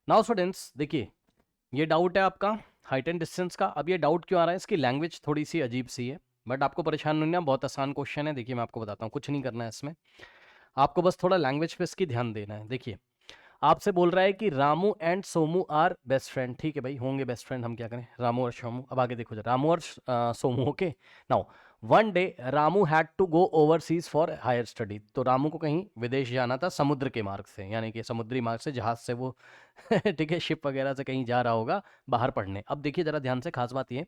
Now students देखिए, ये doubt है आपका हाइट एंड डिस्टेंस का। अब ये डाउट क्यों आ रहा है, इसकी लैंग्वेज थोड़ी सी अजीब सी है, बट आपको परेशान नहीं होना, बहुत आसान क्वेश्चन है। देखिए मैं आपको बताता हूँ, कुछ नहीं करना है इसमें, आपको बस थोड़ा लैंग्वेज पे इसकी ध्यान देना है। देखिए आपसे बोल रहा है कि Ramu and Somu are best friend. ठीक है भाई, होंगे बेस्ट फ्रेंड, हम क्या करें, रामू और सोमू। अब आगे देखो जरा, रामू और Somu. Okay, now one day Ramu had to go overseas for higher study. तो रामू को कहीं विदेश जाना था समुद्र के मार्ग से, यानी कि समुद्री मार्ग से, जहाज से वो ठीक है, शिप वगैरह से कहीं जा रहा होगा बाहर पढ़ने। अब देखिए जरा ध्यान से, खास बात ये,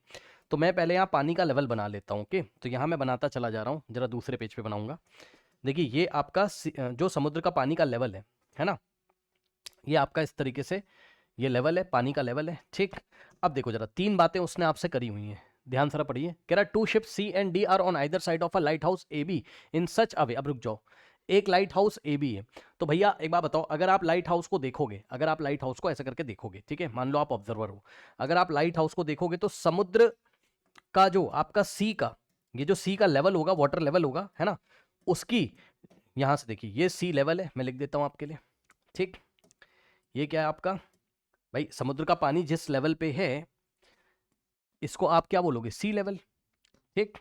तो मैं पहले यहाँ पानी का लेवल बना लेता हूँ। ओके, तो यहाँ मैं बनाता चला जा रहा हूँ, जरा दूसरे पेज पे बनाऊंगा। देखिए ये आपका जो समुद्र का पानी का लेवल है ना, ये आपका इस तरीके से ये लेवल है, पानी का लेवल है। ठीक, अब देखो जरा, तीन बातें उसने आपसे करी हुई हैं, ध्यान से पढ़िए। कह रहा two ship C and D are on either side of a lighthouse A B in such a way. अब रुक जाओ, एक लाइट हाउस ए बी है, तो भैया एक बात बताओ, अगर आप लाइट हाउस को देखोगे, अगर आप लाइट हाउस को ऐसा करके देखोगे, ठीक है, मान लो आप ऑब्जर्वर हो, अगर आप लाइट हाउस को देखोगे तो समुद्र का जो आपका सी का, ये जो सी का लेवल होगा, वाटर लेवल होगा, है ना, उसकी यहां से देखिए, ये सी लेवल है, मैं लिख देता हूं आपके लिए। ठीक, ये क्या है आपका, भाई समुद्र का पानी जिस लेवल पे है, इसको आप क्या बोलोगे, सी लेवल। ठीक,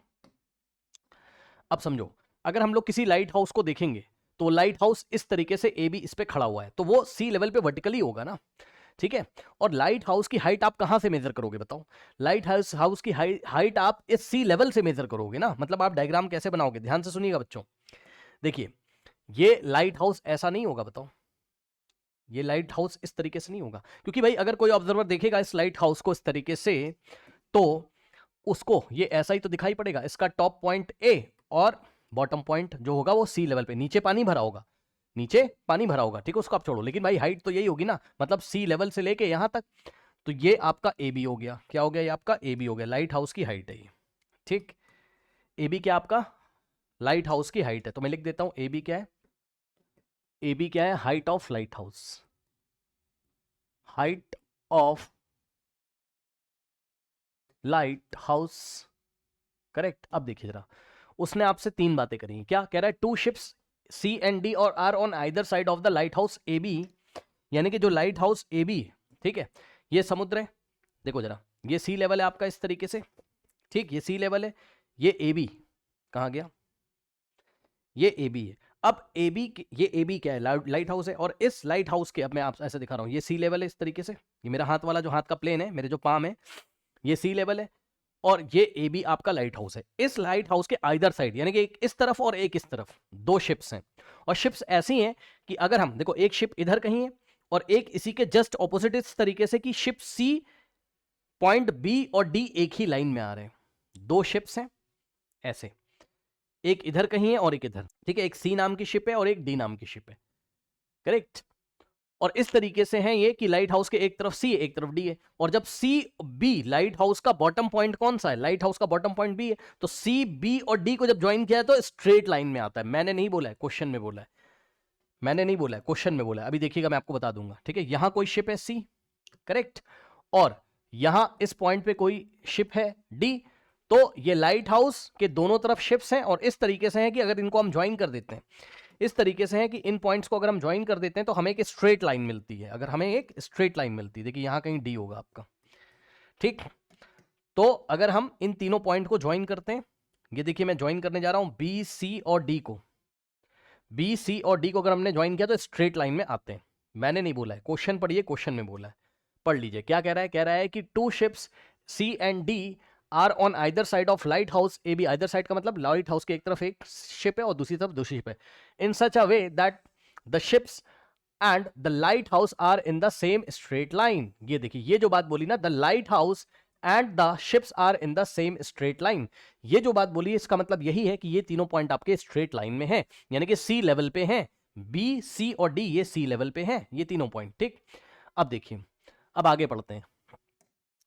अब समझो, अगर हम लोग किसी लाइट हाउस को देखेंगे, तो लाइट हाउस इस तरीके से ए बी इस पे खड़ा हुआ है, तो वो सी लेवल पे वर्टिकली होगा ना। ठीक है, और लाइट हाउस की हाइट आप कहां से मेजर करोगे बताओ, लाइट हाउस की हाइट आप इस सी लेवल से मेजर करोगे ना। मतलब आप डायग्राम कैसे बनाओगे, ध्यान से सुनिएगा बच्चों। देखिए ये लाइट हाउस ऐसा नहीं होगा, बताओ, ये लाइट हाउस इस तरीके से नहीं होगा, क्योंकि भाई अगर कोई ऑब्जर्वर देखेगा इस लाइट हाउस को इस तरीके से, तो उसको ये ऐसा ही तो दिखाई पड़ेगा, इसका टॉप पॉइंट ए और बॉटम पॉइंट जो होगा वो सी लेवल पे, नीचे पानी भरा होगा, नीचे पानी भरा होगा। ठीक है, उसको आप छोड़ो, लेकिन भाई हाइट तो यही होगी ना, मतलब सी लेवल से लेके यहां तक। तो ये आपका ए बी हो गया, क्या हो गया, ये आपका ए बी हो गया, लाइट हाउस की हाइट है ये। ठीक, ए बी क्या आपका लाइट हाउस की हाइट है, तो मैं लिख देता हूं ए बी क्या है, ए बी क्या है, height of light house, height of light house. Correct. अब देखिए जरा, उसने आपसे तीन बातें करी, क्या कह रहा है, two ships C and D और are on either side of the light house A B, यानी कि जो लाइट हाउस ए बी, ठीक है, ये समुद्र है, देखो जरा, ये सी लेवल है आपका इस तरीके से। ठीक, ये सी लेवल है, ये ए बी कहां गया, ये ए बी है। अब ए बी, ये ए बी क्या है, लाइट हाउस है, और इस लाइट हाउस के, अब मैं आप ऐसे दिखा रहा हूं, ये सी लेवल है इस तरीके से, ये मेरा हाथ वाला जो हाथ का प्लेन है, मेरे जो पाम है, ये सी लेवल है, और ये ए बी आपका लाइट हाउस है। इस लाइट हाउस के आइदर साइड, यानी कि एक इस तरफ और एक इस तरफ, दो शिप्स हैं, और शिप्स ऐसी हैं कि अगर हम देखो, एक शिप इधर कहीं है और एक इसी के जस्ट ऑपोजिट, इस तरीके से कि शिप सी, पॉइंट बी और डी एक ही लाइन में आ रहे हैं, दो शिप्स हैं ऐसे, एक इधर कहीं है और एक इधर। ठीक है, एक सी नाम की शिप है और एक डी नाम की शिप है। करेक्ट, और इस तरीके से है ये कि लाइट हाउस के एक तरफ सी है, एक तरफ डी है, और जब सी बी, लाइट हाउस का बॉटम पॉइंट कौन सा है, लाइट हाउस का बॉटम पॉइंट बी है, तो सी बी और डी को जब ज्वाइन किया है तो स्ट्रेट लाइन में आता है। मैंने नहीं बोला है, क्वेश्चन में बोला है, मैंने नहीं बोला है, क्वेश्चन में बोला है, अभी देखिएगा मैं आपको बता दूंगा। ठीक है, यहां कोई शिप है सी, करेक्ट, और यहां इस पॉइंट पे कोई शिप है डी, तो ये लाइट हाउस के दोनों तरफ शिप्स हैं, और इस तरीके से है कि अगर इनको हम ज्वाइन कर देते हैं, इस तरीके से है कि इन पॉइंट्स को अगर हम ज्वाइन कर देते हैं तो हमें एक स्ट्रेट लाइन मिलती है, अगर हमें एक स्ट्रेट लाइन मिलती है, देखिए यहां कहीं डी होगा आपका। ठीक, तो अगर हम इन तीनों पॉइंट को ज्वाइन करते हैं, ये देखिए मैं ज्वाइन करने जा रहा हूं बी सी और डी को, बी सी और डी को अगर हमने ज्वाइन किया तो स्ट्रेट लाइन में आते हैं। मैंने नहीं बोला है, क्वेश्चन पढ़िए, क्वेश्चन में बोला है, पढ़ लीजिए क्या कह रहा है। कह रहा है कि two ships C and D are on either side of lighthouse A B, either side का मतलब लाइट हाउस के एक तरफ एक शिप है और दूसरी तरफ दूसरी शिप है, in such a way that the ships and the light house are in the same straight line. ये देखिए, ये जो बात बोली ना, the light house and the ships are in the same straight line, ये जो बात बोली इसका मतलब यही है कि ये तीनों पॉइंट आपके स्ट्रेट लाइन में हैं, यानी कि सी लेवल पे हैं, बी सी और डी ये सी लेवल पे हैं, ये तीनों पॉइंट। ठीक, अब देखिए, अब आगे पढ़ते हैं,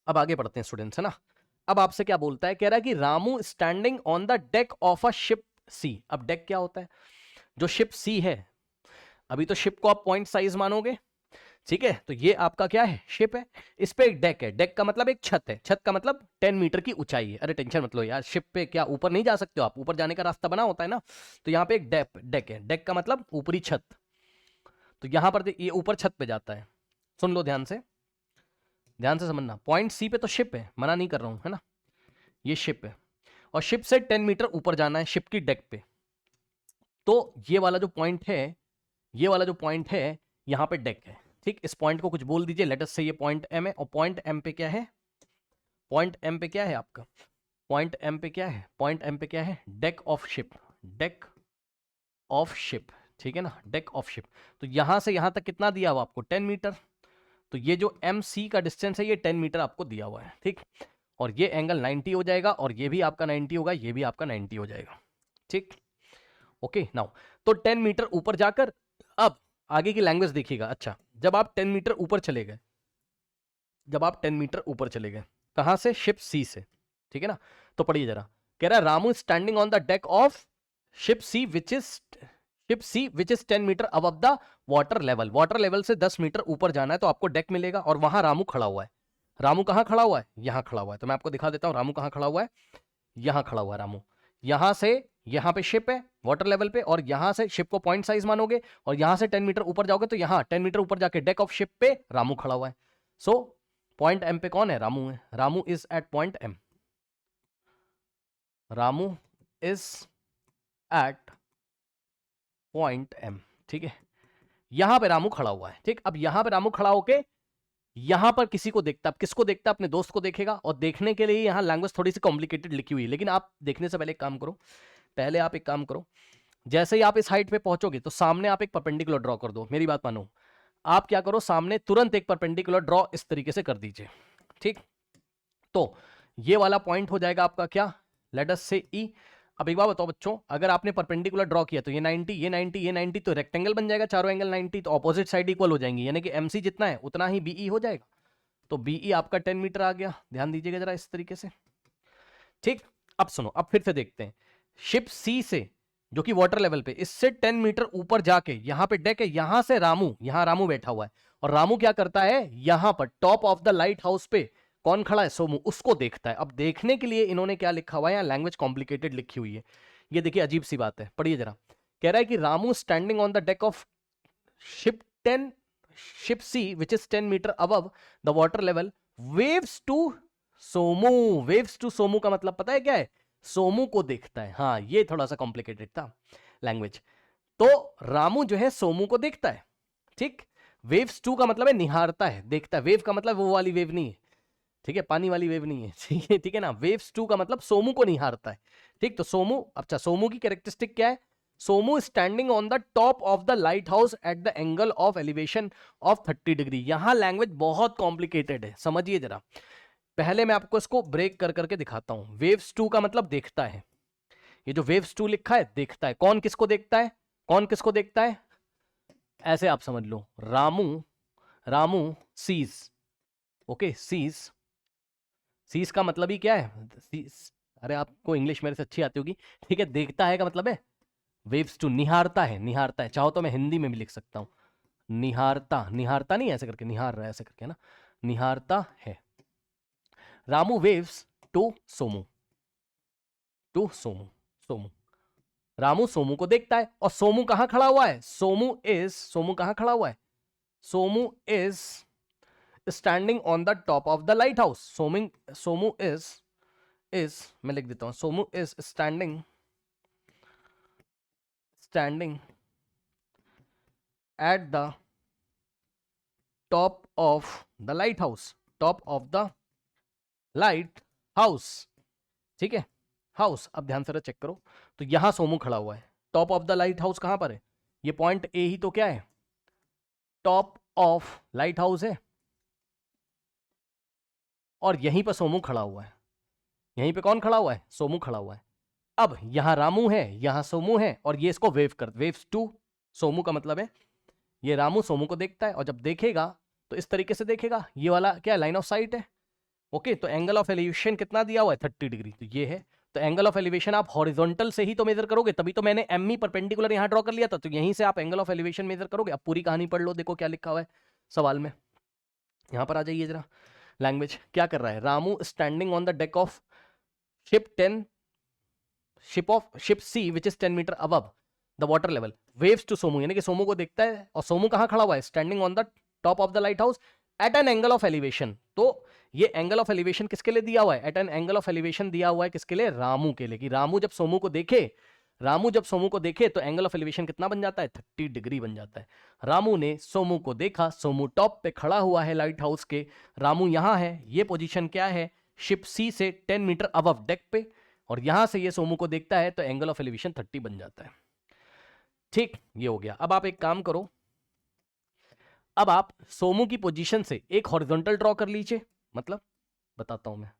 अब आगे पढ़ते हैं स्टूडेंट्स, है ना। अब आपसे क्या बोलता है, कह रहा है कि Ramu standing on the deck of a ship sea. अब डेक क्या होता है, जो शिप सी है, अभी तो शिप को आप पॉइंट साइज मानोगे, ठीक है, तो ये आपका क्या है, शिप है, इस पे एक डेक है, डेक का मतलब एक छत है, छत का मतलब 10 मीटर की ऊंचाई है। अरे टेंशन मत लो यार, शिप पे क्या ऊपर नहीं जा सकते हो आप, ऊपर जाने का रास्ता बना होता है ना, तो यहाँ पे एक डेक है, डेक का मतलब ऊपरी छत, तो यहां पर ये ऊपर छत पे जाता है। सुन लो ध्यान से समझना। पॉइंट सी पे तो शिप है, मना नहीं कर रहा हूं, है ना, ये शिप है और शिप से 10 मीटर ऊपर जाना है शिप की डेक पे। तो ये वाला जो पॉइंट है, ये वाला जो पॉइंट है, यहां पे डेक है, ठीक। इस पॉइंट को कुछ बोल दीजिए, लेट अस से ये पॉइंट एम है, और पॉइंट एम पे क्या है, पॉइंट एम पे क्या है आपका, पॉइंट एम पे क्या है, पॉइंट एम पे क्या है, deck of ship, deck of ship, ठीक है ना, डेक ऑफ शिप। तो यहां से यहां तक कितना दिया हुआ आपको, 10 मीटर। तो ये जो एम सी का डिस्टेंस है ये 10 मीटर आपको दिया हुआ है, ठीक। और ये एंगल 90 हो जाएगा, और ये भी आपका 90 होगा, ये भी आपका 90 हो जाएगा, ठीक। ओके नाउ, तो 10 मीटर ऊपर जाकर अब आगे की लैंग्वेज देखिएगा। अच्छा, जब आप 10 मीटर ऊपर चले गए, जब आप 10 मीटर ऊपर चले गए, कहां से, शिप सी से, ठीक है ना। तो पढ़िए जरा, कह रहा है Ramu standing on the deck of ship C which is 10 metre above the water level. Water level से 10 मीटर ऊपर जाना है तो आपको डेक मिलेगा, और वहां रामू खड़ा हुआ है। रामू कहां खड़ा हुआ है, यहां खड़ा हुआ है। तो मैं आपको दिखा देता हूं रामू कहां खड़ा हुआ है, यहां खड़ा हुआ है रामू। यहां से यहां पे शिप है वाटर लेवल पे, और यहां से शिप को पॉइंट साइज मानोगे, और यहां से 10 मीटर ऊपर जाओगे तो यहां 10 मीटर ऊपर जाके डेक ऑफ शिप पे रामू खड़ा हुआ है। सो पॉइंट एम पे कौन है, रामू है। Ramu is at point M, Ramu is at point M, ठीक है। यहां पे रामू खड़ा हुआ है, ठीक। अब यहां पे रामू खड़ा होके यहां पर किसी को देखता है, किसको देखता है, अपने दोस्त को देखेगा। और देखने के लिए यहां लैंग्वेज थोड़ी सी कॉम्प्लिकेटेड लिखी हुई है, लेकिन आप देखने से पहले एक काम करो, पहले आप एक काम करो, जैसे ही आप इस हाइट पे पहुंचोगे तो सामने आप एक परपेंडिकुलर ड्रॉ कर दो। मेरी बात मानो, आप क्या करो, सामने तुरंत एक परपेंडिकुलर ड्रॉ इस तरीके से कर दीजिए, ठीक। तो ये वाला पॉइंट हो जाएगा आपका क्या, लेट अस से ई। अब एक बात बताओ बच्चों, अगर आपने परपेंडिकुलर ड्रॉ किया तो ये 90, ये 90, ये 90, तो रेक्टेंगल बन जाएगा, चारों एंगल 90, तो ऑपोजिट साइड इक्वल हो जाएंगी, यानी कि एमसी जितना है उतना ही बीई हो जाएगा। तो बीई आपका 10 मीटर आ गया, ध्यान दीजिएगा जरा इस तरीके से, ठीक। अब सुनो, अब फिर से देखते हैं, शिप सी से जो कि वाटर लेवल पे, इससे 10 मीटर ऊपर जाके यहां पे डेक है, यहां से रामू, यहां रामू बैठा हुआ है, और रामू क्या करता है, यहां पर top of the light house पे कौन खड़ा है, सोमू, उसको देखता है। अब देखने के लिए इन्होंने क्या लिखा हुआ है, यहां लैंग्वेज कॉम्प्लिकेटेड लिखी हुई है, ये देखिए अजीब सी बात है, पढ़िए जरा। कह रहा है कि Ramu standing on the deck of ship 10, ship C which is 10 metre above the water level, waves to Somu. Waves to Somu का मतलब पता है क्या है, सोमू को देखता है। हाँ, ये थोड़ा सा कॉम्प्लिकेटेड था लैंग्वेज। तो रामू जो है सोमू को देखता है, ठीक। वेव्स टू का मतलब है निहारता है, देखता है। वेव का मतलब वो वाली वेव नहीं है, ठीक है, पानी वाली वेव नहीं है, ठीक है, ठीक है ना। वेव्स टू का मतलब सोमू को निहारता है, ठीक। तो सोमू, अच्छा, सोमू की कैरेक्टरिस्टिक क्या है, Somu standing on the top of the light house at the angle of elevation of 30 degree. यहां लैंग्वेज बहुत कॉम्प्लिकेटेड है, समझिए जरा। पहले मैं आपको इसको ब्रेक कर करके दिखाता हूं। वेव्स टू का मतलब देखता है, ये जो वेव्स टू लिखा है देखता है। कौन किसको देखता है, कौन किसको देखता है, ऐसे आप समझ लो, Ramu, Ramu sees, okay, sees, sees का मतलब ही क्या है, सीज, अरे आपको इंग्लिश मेरे से अच्छी आती होगी, ठीक है। देखता है का मतलब है वेव्स टू, निहारता है, निहारता है। चाहो तो मैं हिंदी में भी लिख सकता हूं, निहारता, निहारता नहीं ऐसे करके, निहार रहा है ऐसे करके ना, निहारता है। Ramu waves to Somu, to Somu, Somu, Ramu Somu को देखता है। और सोमू कहां खड़ा हुआ है, सोमू कहां खड़ा हुआ है, Somu is standing on the top of the light house. Somu is मैं लिख देता हूं, Somu is standing at the top of the light house, top of the light house, ठीक है, हाउस। अब ध्यान से चेक करो, तो यहां सोमू खड़ा हुआ है, top of the light house कहां पर है, ये पॉइंट ए ही तो क्या है, टॉप ऑफ लाइट हाउस है, और यहीं पर सोमू खड़ा हुआ है। यहीं पे कौन खड़ा हुआ है, सोमू खड़ा हुआ है। अब यहां रामू है, यहां सोमू है, और ये इसको वेव कर, वेव्स टू सोमू का मतलब है ये रामू सोमू को देखता है, और जब देखेगा तो इस तरीके से देखेगा, ये वाला क्या लाइन ऑफ साइट है, ओके। तो एंगल ऑफ एलिवेशन कितना दिया हुआ है, 30 डिग्री, तो ये है। तो एंगल ऑफ एलिवेशन आप हॉरिजॉन्टल से ही तो मेजर करोगे, तभी तो मैंने एमई परपेंडिकुलर यहां ड्रॉ कर लिया था, तो यहीं से आप एंगल ऑफ एलिवेशन मेजर करोगे। अब पूरी कहानी पढ़ लो, देखो क्या लिखा हुआ है सवाल में, यहां पर आ जाइए जरा। लैंग्वेज क्या कर रहा है, Ramu standing on the deck of ship C which is 10 metre above the water level, waves to Somu, यानी कि सोमू को देखता है। और सोमू कहां खड़ा हुआ है, standing on the top of the light house at an angle of elevation. तो ये एंगल ऑफ एलिवेशन किसके लिए दिया हुआ है? At an angle of elevation दिया हुआ है किसके लिए? रामू के लिए। कि रामू जब सोमू को देखे तो एंगल ऑफ एलिवेशन कितना बन जाता है? 30 डिग्री बन जाता है। रामू ने सोमू को देखा, सोमू टॉप पे खड़ा हुआ है लाइट हाउस के, रामू यहां है, ये पोजीशन क्या है? शिप सी से 10 मीटर अबव डेक पे, और यहां से ये सोमू को देखता है तो एंगल ऑफ एलिवेशन 30 बन जाता है। ठीक, ये हो गया। अब आप एक काम करो, अब आप सोमू की पोजीशन से एक हॉरिजॉन्टल ड्रॉ कर लीजिए। मतलब बताता हूं मैं,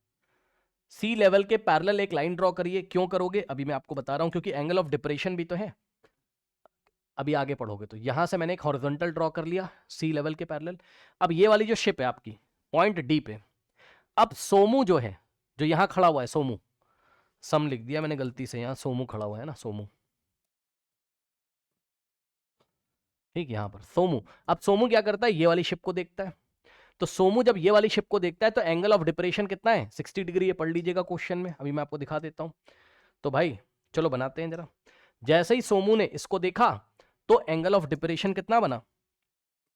सी लेवल के पैरेलल एक लाइन ड्रॉ करिए। क्यों करोगे अभी मैं आपको बता रहा हूं, क्योंकि एंगल ऑफ डिप्रेशन भी तो है। अभी आगे पढ़ोगे तो यहां से मैंने एक हॉरिजॉन्टल ड्रॉ कर लिया सी लेवल के पैरेलल। अब ये वाली जो शिप है आपकी पॉइंट डी पे, अब सोमू जो है, जो यहां खड़ा हुआ है, सोमू, सम लिख दिया मैंने गलती से, यहां सोमू खड़ा हुआ है ना, सोमू, ठीक, यहां पर सोमू। अब सोमू क्या करता है? ये वाली शिप को देखता है। तो सोमू जब ये वाली शिप को देखता है तो एंगल ऑफ डिप्रेशन कितना है? 60 डिग्री। ये पढ़ लीजिएगा क्वेश्चन में, अभी मैं आपको दिखा देता हूं। तो भाई चलो बनाते हैं जरा। जैसे ही सोमू ने इसको देखा तो एंगल ऑफ डिप्रेशन कितना बना?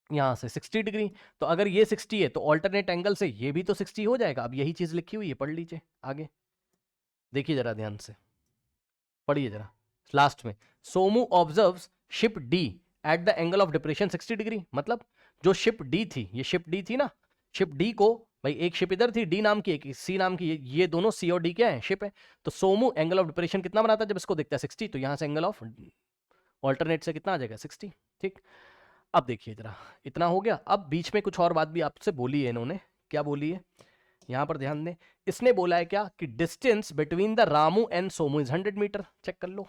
यहां से 60 डिग्री। तो अगर ये 60 है तो ऑल्टरनेट एंगल से ये भी तो 60 हो जाएगा। अब यही चीज लिखी हुई है, पढ़ लीजिए आगे, देखिए जरा ध्यान से, पढ़िए जरा लास्ट में। Somu observes ship D at the angle of depression 60 degree. मतलब जो शिप डी थी, ये शिप डी थी ना, शिप डी को, भाई एक शिप इधर थी डी नाम की, एक सी नाम की, ये दोनों सी और डी क्या है? शिप है। तो सोमू एंगल ऑफ डिप्रेशन कितना बनाता है जब इसको देखता है? 60। तो यहां से एंगल ऑफ ऑल्टरनेट से कितना आ जाएगा? 60। ठीक, अब देखिए जरा, इतना हो गया। अब बीच में कुछ और बात भी आपसे बोली है इन्होंने। क्या बोली है यहां पर ध्यान दें। इसने बोला है क्या कि distance between the Ramu and Somu is 100 metre. Check कर लो,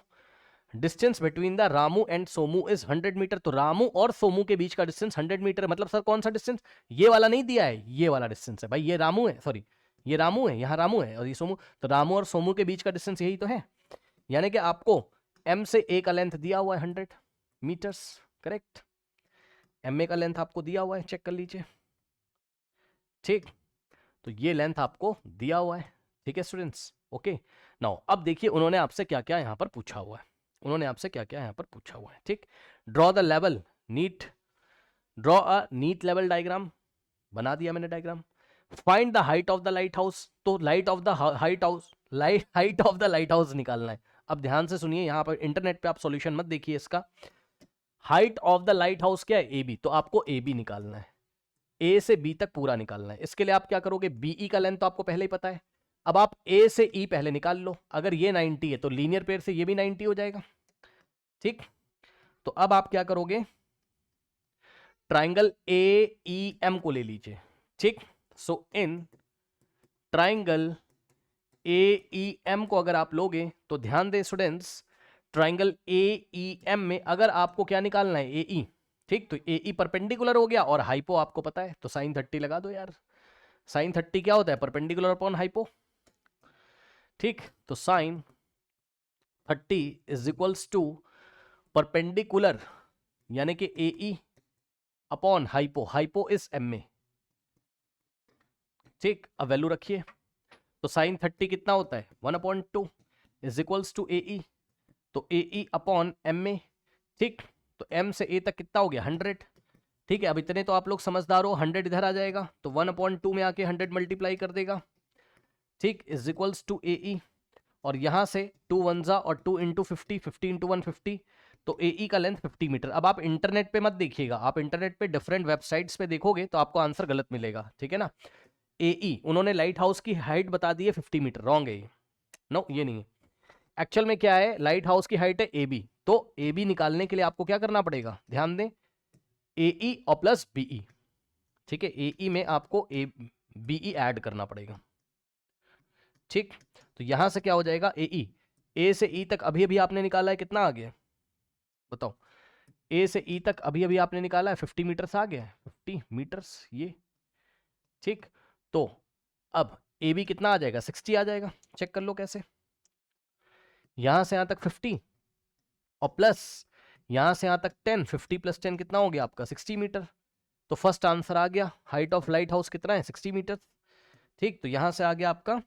distance between the Ramu and Somu is 100 metre. तो रामू और सोमू के बीच का डिस्टेंस 100 मीटर। मतलब सर कौन सा डिस्टेंस? ये वाला नहीं दिया है, ये वाला डिस्टेंस है भाई। ये रामू है, सॉरी ये रामू है, यहाँ रामू है और ये सोमू। तो रामू और सोमू के बीच का डिस्टेंस यही तो है। यानी कि आपको एम से ए का लेंथ दिया हुआ है 100 मीटर्स, करेक्ट। एम ए का लेंथ आपको दिया हुआ है, चेक कर लीजिए। ठीक, तो ये लेंथ आपको दिया हुआ है। ठीक है स्टूडेंट्स, ओके। नाउ अब देखिए उन्होंने आपसे क्या क्या यहां पर पूछा हुआ है। उन्होंने आपसे क्या क्या यहां पर पूछा हुआ है। ठीक, draw the level neat, draw a neat level diagram. बना दिया मैंने diagram. Find the height of the light house. तो light of the height house, height of the light house निकालना है। अब ध्यान से सुनिए, यहां पर इंटरनेट पे आप सॉल्यूशन मत देखिए इसका। Height of the light house क्या है? A B. तो आपको ए बी निकालना है, ए से बी तक पूरा निकालना है। इसके लिए आप क्या करोगे? बीई का लेंथ तो आपको पहले ही पता है। अब आप ए से ई पहले निकाल लो। अगर ये 90 है तो लीनियर पेयर से ये भी 90 हो जाएगा। ठीक, तो अब आप क्या करोगे? ट्राइंगल ए ई एम को ले लीजिए। ठीक, सो इन ट्राइंगल ए ई एम को अगर आप लोगे तो ध्यान दें students, triangle A E M में अगर आपको क्या निकालना है? ए ई। ठीक, तो ए ई परपेंडिकुलर हो गया और हाइपो आपको पता है, तो साइन 30 लगा दो यार। साइन 30 क्या होता है? Perpendicular upon hypo. ठीक, तो sine 30 is equals to perpendicular यानी कि A E upon hypo. Hypo is M में। ठीक, अब वैल्यू रखिए। तो साइन 30 कितना होता है? 1/2 इज इक्वल्स टू ए ई। तो ए ई अपॉन एम में। ठीक, तो m से a तक कितना हो गया? 100। ठीक है, अब इतने तो आप लोग समझदार हो, 100 इधर आ जाएगा तो 1/2 में आके 100 मल्टीप्लाई कर देगा। ठीक, इज इक्वल्स टू ए ई, और यहां से 2 1 और 2 इंटू 50, 50 इंटू 150, तो ए ई का लेंथ 50 मीटर। अब आप इंटरनेट पे मत देखिएगा, आप इंटरनेट पे डिफरेंट वेबसाइट्स पे देखोगे तो आपको आंसर गलत मिलेगा। ठीक है ना, ए ई उन्होंने लाइट हाउस की हाइट बता दी है 50 मीटर, रॉन्ग है ये। नो, ये नहीं है। एक्चुअल में क्या है? लाइट हाउस की हाइट है ए बी। तो ए बी निकालने के लिए आपको क्या करना पड़ेगा? ध्यान दें, ए ई और प्लस बीई। ठीक है, ए ई में आपको ए बीई ऐड करना पड़ेगा। ठीक, तो यहां से क्या हो जाएगा? ए ई, ए से ई तक अभी अभी आपने निकाला है, कितना आ गया बताओ? ए से ई तक अभी अभी आपने निकाला है 50 मीटर्स आ गया है, 50 मीटर्स ये। ठीक, तो अब ए बी कितना आ जाएगा? 60 आ जाएगा। चेक कर लो कैसे। यहां से यहां तक 50 और प्लस यहां से यहां तक 10, 50 प्लस 10 कितना हो गया आपका? 60 मीटर। तो फर्स्ट आंसर आ गया। हाइट ऑफ लाइट हाउस कितना है? 60 मीटर। ठीक, तो यहां से आ गया आपका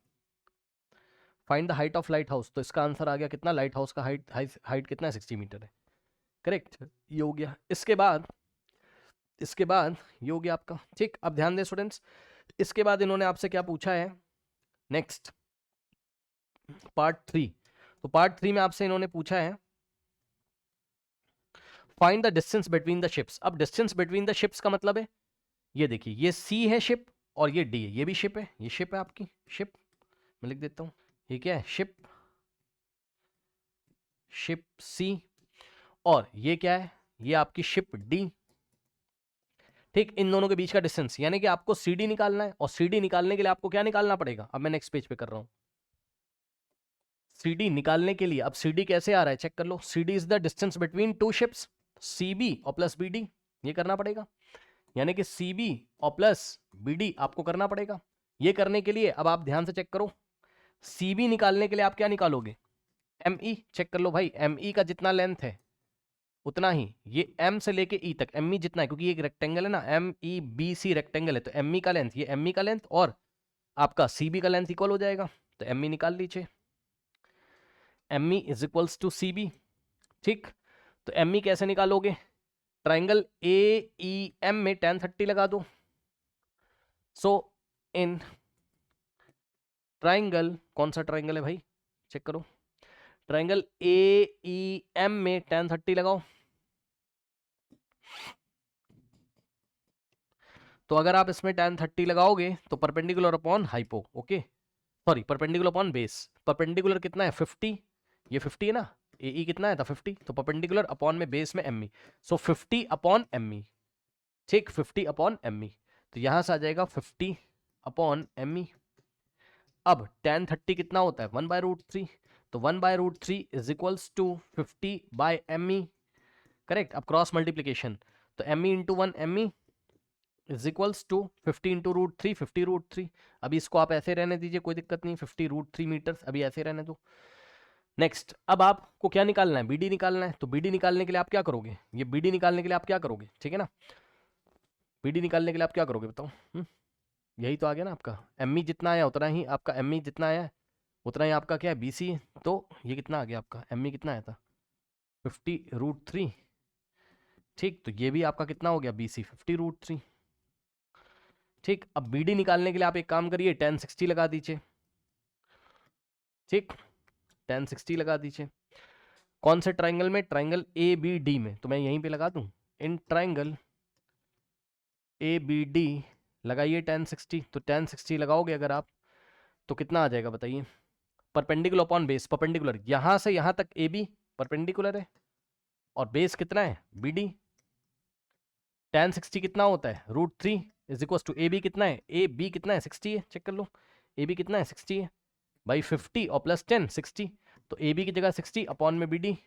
find the height of light house. तो इसका आंसर आ गया कितना? लाइट हाउस का हाइट कितना है? 60 मीटर है, करेक्ट। ये हो गया। इसके बाद इसके बाद ये हो गया आपका। ठीक, अब ध्यान दें स्टूडेंट्स, इसके बाद इन्होंने आपसे क्या पूछा है, नेक्स्ट पार्ट 3। तो पार्ट 3 में आपसे इन्होंने पूछा है find the distance between the ships. अब डिस्टेंस बिटवीन द शिप्स का मतलब है, ये देखिए ये सी है शिप और ये डी है, ये भी शिप है, ये शिप है आपकी, शिप मैं लिख देता हूं, ये क्या है, शिप, शिप सी, और ये क्या है, ये आपकी शिप डी। ठीक, इन दोनों के बीच का डिस्टेंस, यानी कि आपको सी डी निकालना है, और सी डी निकालने के लिए आपको क्या निकालना पड़ेगा, अब मैं नेक्स्ट पेज पे कर रहा हूं। सी डी निकालने के लिए, अब सी डी कैसे आ रहा है चेक कर लो, C D is the distance between two ships, C B और प्लस बी डी, ये करना पड़ेगा, यानी कि सी बी और प्लस बी डी आपको करना पड़ेगा। ये करने के लिए अब आप ध्यान से चेक करो, सी बी निकालने के लिए आप क्या निकालोगे, एम ई, चेक कर लो भाई, एम ई का जितना लेंथ है उतना ही ये एम से लेके ई तक, एम ई जितना है, क्योंकि ये एक रेक्टेंगल है ना, M E B C rectangle है, तो एम ई का लेंथ, ये एम ई का लेंथ और आपका सी बी का लेंथ इक्वल हो जाएगा, तो एम ई निकाल लीजिए, M E is equals to C B. ठीक, तो एम ई कैसे निकालोगे, ट्राइंगल ए ई एम में tan 30 लगा दो। सो इन ट्राइंगल, कौन सा ट्राइंगल है भाई चेक करो, ट्राइंगल ए ई एम में tan 30 लगाओ। तो अगर आप इसमें tan 30 लगाओगे तो perpendicular upon hypo, okay sorry perpendicular upon base, perpendicular कितना है 50, ये 50 है ना, ए ई कितना है था 50, तो परपेंडिकुलर अपॉन में बेस में एम ई, सो 50 अपॉन एम ई। ठीक, 50 अपॉन एम ई, तो यहां से आ जाएगा 50 अपॉन एम ई। अब tan 30 कितना होता है 1/√3, तो 1/√3 is equals to 50 by M E, correct. अब क्रॉस मल्टीप्लीकेशन, तो M E into 1 M E is equals to 50 into √3, 50√3। अभी इसको आप ऐसे रहने दीजिए, कोई दिक्कत नहीं, 50√3 मीटर्स अभी ऐसे रहने दो। नेक्स्ट, अब आपको क्या निकालना है, बीडी निकालना है, तो बीडी निकालने के लिए आप क्या करोगे, ये बीडी निकालने के लिए आप क्या करोगे, ठीक है ना, बीडी निकालने के लिए आप क्या करोगे बताओ, यही तो आ गया ना आपका, एम ई जितना आया उतना ही आपका, एम ई जितना आया उतना ही आपका क्या है बी सी है, तो ये कितना आ गया आपका, एम ई कितना आया था 50√3। ठीक, तो ये भी आपका कितना हो गया बी सी 50√3। ठीक, अब बी डी निकालने के लिए आप एक काम करिए, tan 60 लगा दीजिए। ठीक, tan 60 लगा दीजिए, कौन से ट्राइंगल में, ट्राइंगल ए बी डी में, तो मैं यहीं पे लगा दूं, in triangle A B D लगाइए tan 60, तो tan 60 लगाओगे अगर आप तो कितना आ जाएगा बताइए, परपेंडिकुलर अपॉन बेस, परपेंडिकुलर यहां से यहां तक ए बी परपेंडिकुलर है, और बेस कितना है बी डी, tan 60 कितना होता है √3 is equal to A B कितना है, ए बी कितना है 60 है, चेक कर लो ए बी कितना है 60 है भाई, 50 और प्लस 10 60, तो ए बी की जगह 60 अपॉन में बी डी।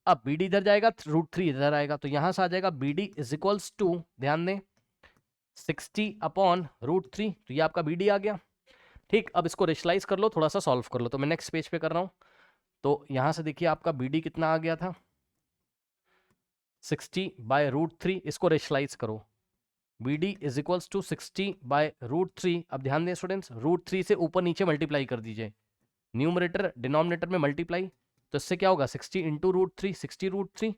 अब बी डी इधर जाएगा, √3 इधर आएगा, तो यहां से आ जाएगा B D is equals to, ध्यान दें 60 अपॉन √3, तो ये आपका बी डी आ गया। ठीक, अब इसको रेशलाइज कर लो, थोड़ा सा सॉल्व कर लो, तो मैं नेक्स्ट पेज पे कर रहा हूं, तो यहां से देखिए आपका बी डी कितना आ गया था 60/√3, इसको रेशलाइज करो, B D is equals to 60/√3। अब ध्यान दें स्टूडेंट्स, √3 से ऊपर नीचे मल्टीप्लाई कर दीजिए, न्यूमरेटर डिनोमिनेटर में मल्टीप्लाई, तो इससे क्या होगा 60 इंटू √3, 60√3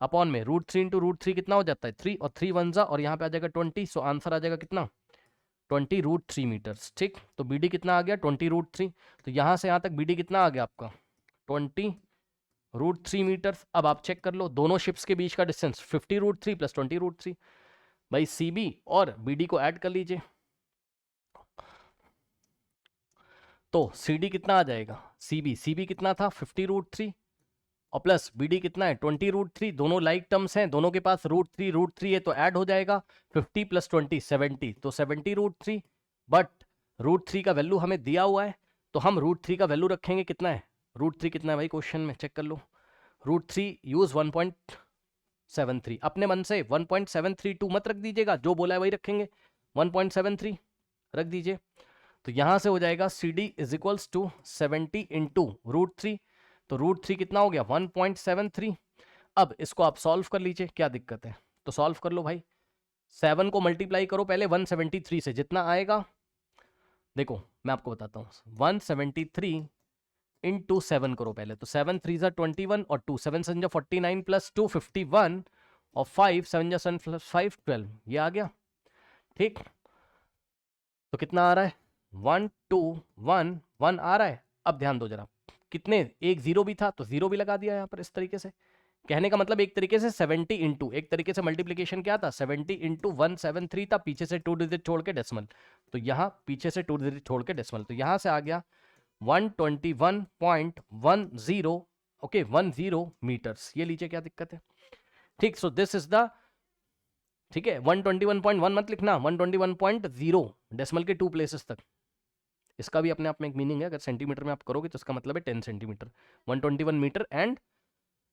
अपॉन में √3 इंटू √3 कितना हो जाता है 3, और 3 1 जा, और यहाँ पे आ जाएगा 20, सो आंसर आ जाएगा कितना 20√3 मीटर्स। ठीक, तो बी डी कितना आ गया 20√3, तो यहाँ से यहाँ तक बी डी कितना आ गया आपका 20√3 मीटर्स। अब आप चेक कर लो दोनों शिप्स के बीच का डिस्टेंस 50√3 प्लस 20√3, भाई सी बी और बी डी को ऐड कर लीजिए, तो सी डी कितना आ जाएगा, सी बी कितना था 50√3 और प्लस बी डी कितना है 20√3, दोनों लाइक टर्म्स हैं, दोनों के पास √3 है, तो ऐड हो जाएगा 50 प्लस 20 70, तो 70√3, बट √3 का वैल्यू हमें दिया हुआ है, तो हम √3 का वैल्यू रखेंगे कितना है, √3 कितना है भाई क्वेश्चन में चेक कर लो, √3 यूज 1.73, अपने मन से 1.732 मत रख दीजिएगा, जो बोला है वही रखेंगे, 1.73 रख दीजिए, तो यहां से हो जाएगा C D is equals to 70 into √3, तो √3 कितना हो गया 1.73। अब इसको आप सॉल्व कर लीजिए, क्या दिक्कत है, तो सॉल्व कर लो भाई, 7 को मल्टीप्लाई करो पहले 173 से, जितना आएगा देखो मैं आपको बताता हूँ, 173 इंटू 7 करो पहले, तो 7 3 जा 21 और 2 7 7 जा 49 प्लस 2 51, और 5 7 जा 7 + 5 12, ये आ गया। ठीक, तो कितना आ रहा है 1 2 1 1 आ रहा है। अब ध्यान दो जरा, कितने, एक जीरो भी था तो जीरो भी लगा दिया यहाँ पर इस तरीके से। कहने का मतलब एक तरीके से 70 इंटू, एक तरीके से मल्टीप्लीकेशन क्या था 70 इंटू 173 था, पीछे से 2 डिजिट छोड़ के डेसिमल, तो यहाँ पीछे से 2 डिजिट छोड़ के डेसिमल, तो यहाँ से आ गया 121.10, ओके 10 मीटर्स। ये लीजिए क्या दिक्कत है। ठीक, सो दिस इज द, ठीक है 121.1 मत लिखना, 121.0 डेसिमल के 2 प्लेसेस तक। इसका भी अपने आप में एक मीनिंग है, अगर सेंटीमीटर में आप करोगे तो इसका मतलब है 10 सेंटीमीटर, 121 मीटर एंड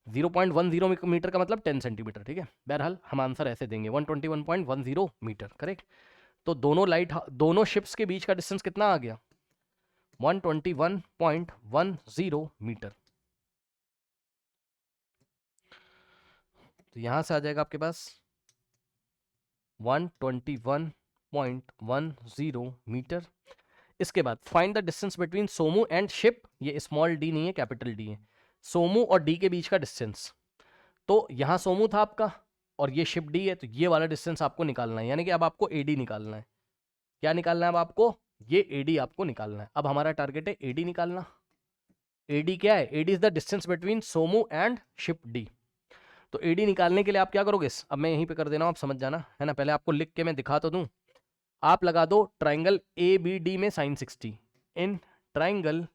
0.10 मीटर का मतलब 10 सेंटीमीटर। ठीक है, बहरहाल हम आंसर ऐसे देंगे 121.10 मीटर, करेक्ट। तो दोनों शिप्स के बीच का डिस्टेंस कितना आ गया 121.10 मीटर। तो यहां से आ जाएगा आपके पास 121.10 मीटर। इसके बाद find the distance between Somu and ship, ये स्मॉल डी नहीं है कैपिटल डी है, सोमू और डी के बीच का डिस्टेंस। तो यहां सोमू था आपका और ये शिप डी है, तो ये वाला डिस्टेंस आपको निकालना है, यानी कि अब आपको एडी निकालना है। क्या निकालना है अब आपको, ये एडी आपको निकालना है। अब हमारा टारगेट है एडी निकालना। एडी क्या है, AD is the distance between Somu and ship D. तो एडी निकालने के लिए आप क्या करोगे, अब मैं यहीं पे कर देना हूं, आप समझ जाना है ना। पहले आपको लिख के मैं दिखा तो दूं, आप लगा दो ट्राइंगल ए बी डी में sin 60, in triangle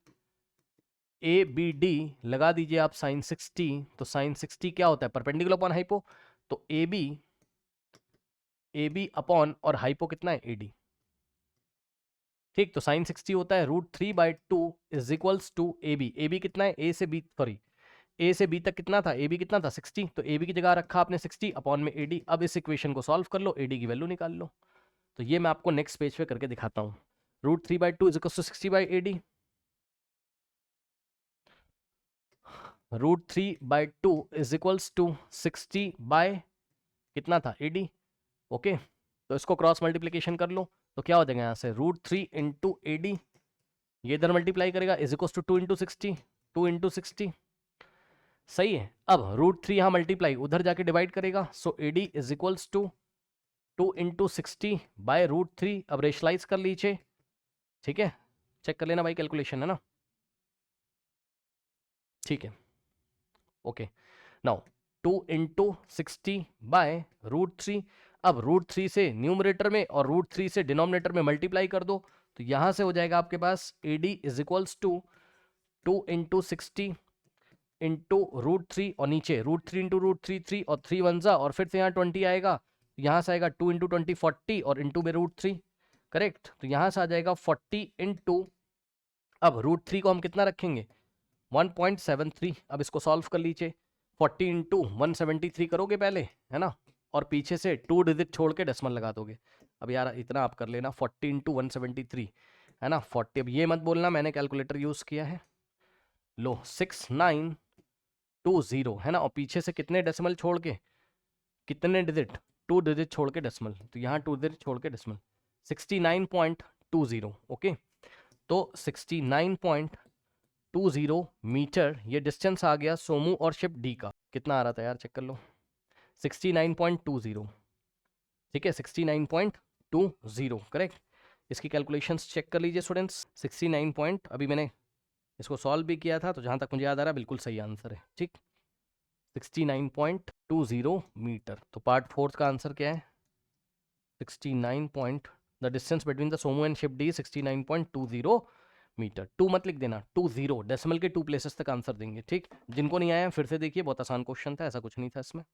A B D लगा दीजिए आप sin 60। तो sin 60 क्या होता है, परपेंडिकुलर अपॉन हाइपो, तो ए बी अपॉन और हाइपो कितना है एडी। ठीक, तो sin 60 होता है √3/2 is equals to A B कितना है, ए से बी, सॉरी ए से बी तक कितना था, ए बी कितना था 60, तो ए बी की जगह रखा आपने 60 अपॉन में एडी। अब इस इक्वेशन को सॉल्व कर लो, एडी की वैल्यू निकाल लो। तो ये मैं आपको नेक्स्ट पेज पे करके दिखाता हूँ। √3/2 is equals to 60/AD, √3/2 is equals to 60 by कितना था AD। ओके, तो इसको क्रॉस मल्टीप्लीकेशन कर लो, तो क्या हो जाएगा यहाँ से √3 इंटू AD, ये इधर मल्टीप्लाई करेगा is equals to 2 into 60, 2 into 60, सही है। अब √3 यहाँ मल्टीप्लाई उधर जाके डिवाइड करेगा, so AD is equals to 2 into 60 by √3। अब रेशलाइज कर लीजिए, ठीक है, चेक कर लेना भाई, कैलकुलेशन है ना, ठीक है। Okay, now 2 into 60 by √3। अब √3 से न्यूमरेटर में और √3 से डिनोमिनेटर में मल्टीप्लाई कर दो, तो यहां से हो जाएगा आपके पास AD is equals to 2 into 60 into √3 और नीचे √3 इंटू √3 3 और 3 1 जा, और फिर से यहाँ 20 आएगा, यहाँ से आएगा 2 इंटू 20 40 और इंटू में √3, करेक्ट। तो यहाँ से आ जाएगा 40 इंटू, अब √3 को हम कितना रखेंगे 1.73। अब इसको सॉल्व कर लीजिए, 40 इंटू 173 करोगे पहले, है ना, और पीछे से 2 डिजिट छोड़ के डेसिमल लगा दोगे। अब यार इतना आप कर लेना, 40 इंटू 173 है ना 40। अब ये मत बोलना मैंने कैलकुलेटर यूज़ किया है, लो 6920 है ना, और पीछे से कितने डेसिमल छोड़ के, कितने डिजिट, 2 डिजिट छोड़ के डेसिमल, तो यहाँ 2 डिजिट छोड़ के डेसिमल 69.20। ओके, तो 69.20 मीटर ये डिस्टेंस आ गया सोमू और शिप डी का। कितना आ रहा था यार, चेक कर लो, 69.20, ठीक है 69.20, करेक्ट। इसकी कैलकुलेशंस चेक कर लीजिए स्टूडेंट्स, 69 अभी मैंने इसको सॉल्व भी किया था, तो जहाँ तक मुझे याद आ रहा है बिल्कुल सही आंसर है, ठीक 69.20 मीटर। तो पार्ट 4 का आंसर क्या है 69 the distance between the Somu and ship D 69.20 metre. 2 मत लिख देना, 20 डेसिमल के 2 प्लेसेस तक आंसर देंगे, ठीक। जिनको नहीं आया फिर से देखिए, बहुत आसान क्वेश्चन था, ऐसा कुछ नहीं था इसमें।